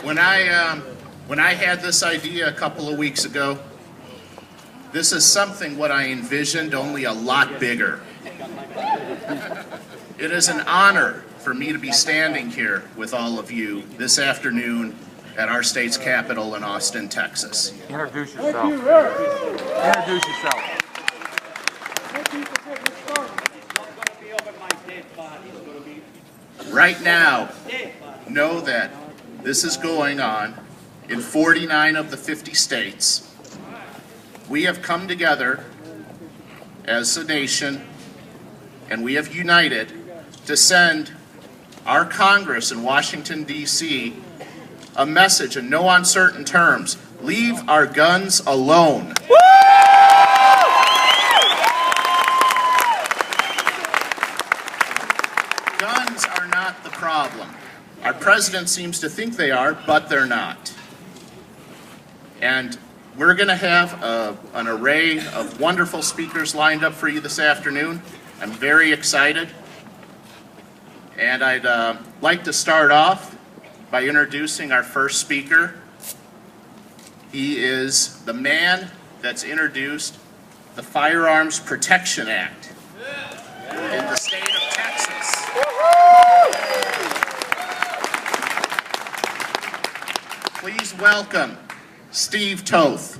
When I had this idea a couple of weeks ago, this is something what I envisioned, only a lot bigger. It is an honor for me to be standing here with all of you this afternoon at our state's capital in Austin, Texas. Introduce yourself. Introduce yourself. Right now, know that this is going on in 49 of the 50 states. We have come together as a nation, and we have united to send our Congress in Washington, D.C. a message in no uncertain terms: leave our guns alone. Guns are not the problem. Our president seems to think they are, but they're not. And we're going to have an array of wonderful speakers lined up for you this afternoon. I'm very excited. And I'd like to start off by introducing our first speaker. He is the man that's introduced the Firearms Protection Act in the state of Texas. Please welcome Steve Toth.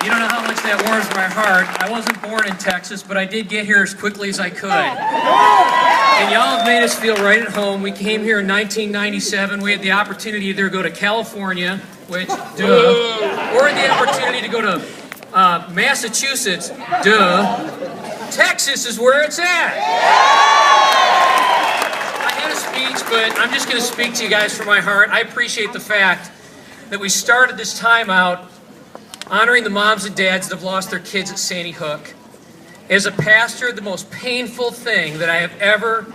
You don't know how much that warms my heart. I wasn't born in Texas, but I did get here as quickly as I could. And y'all have made us feel right at home. We came here in 1997. We had the opportunity to either go to California, which, duh, or the opportunity to go to Massachusetts, duh. Texas is where it's at. I had a speech, but I'm just going to speak to you guys from my heart. I appreciate the fact that we started this time out honoring the moms and dads that have lost their kids at Sandy Hook. As a pastor, the most painful thing that I have ever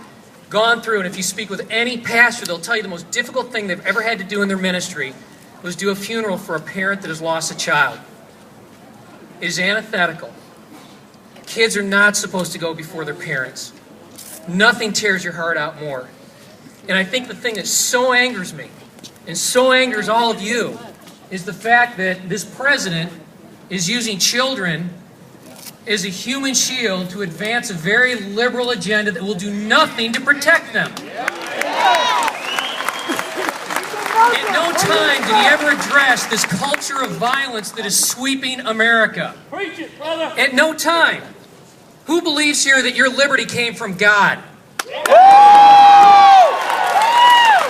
gone through, and if you speak with any pastor, they'll tell you the most difficult thing they've ever had to do in their ministry was do a funeral for a parent that has lost a child. It is antithetical. Kids are not supposed to go before their parents. Nothing tears your heart out more. And I think the thing that so angers me, and so angers all of you, is the fact that this president is using children as a human shield to advance a very liberal agenda that will do nothing to protect them. At no time did he ever address this culture of violence that is sweeping America. Preach it, brother. At no time. Who believes here that your liberty came from God?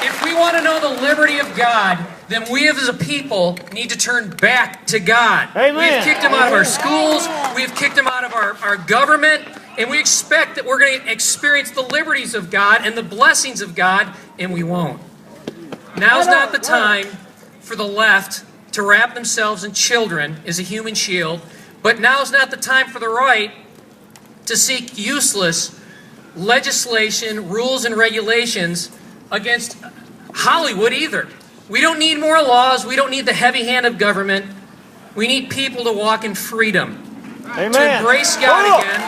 If we want to know the liberty of God, then we as a people need to turn back to God. Amen. We've kicked him out of our schools, we've kicked him out of our government, and we expect that we're going to experience the liberties of God and the blessings of God, and we won't. Now's not the time for the left to wrap themselves in children as a human shield, but now's not the time for the right to seek useless legislation, rules, and regulations against Hollywood either. We don't need more laws. We don't need the heavy hand of government. We need people to walk in freedom. Amen. To embrace God again.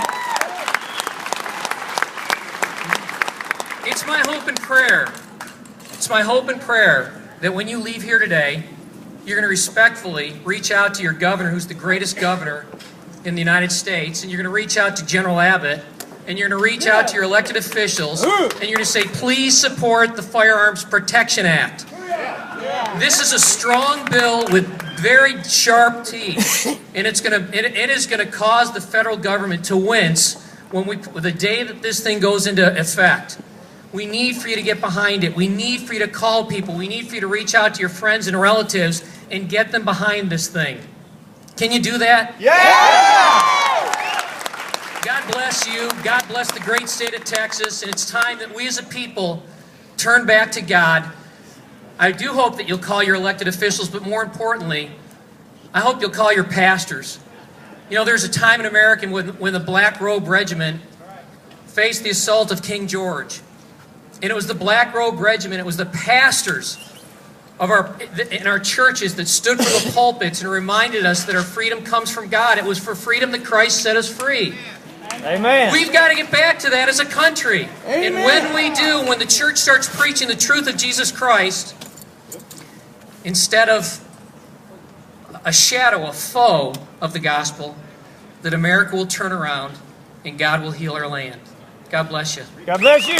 It's my hope and prayer. It's my hope and prayer that when you leave here today, you're going to respectfully reach out to your governor, who's the greatest governor in the United States, and you're going to reach out to General Abbott, and you're going to reach out to your elected officials, and you're going to say, please support the Firearms Protection Act. This is a strong bill with very sharp teeth, and it is going to cause the federal government to wince the day that this thing goes into effect. We need for you to get behind it. We need for you to call people. We need for you to reach out to your friends and relatives and get them behind this thing. Can you do that? Yeah! God bless you. God bless the great state of Texas. And it's time that we as a people turn back to God. I do hope that you'll call your elected officials, but more importantly, I hope you'll call your pastors. You know, there's a time in America when the Black Robe Regiment faced the assault of King George. And it was the Black Robe Regiment, it was the pastors in our churches that stood for the pulpits and reminded us that our freedom comes from God. It was for freedom that Christ set us free. Amen. We've got to get back to that as a country. And when we do, when the church starts preaching the truth of Jesus Christ, instead of a shadow, a foe of the gospel, that America will turn around and God will heal our land. God bless you. God bless you.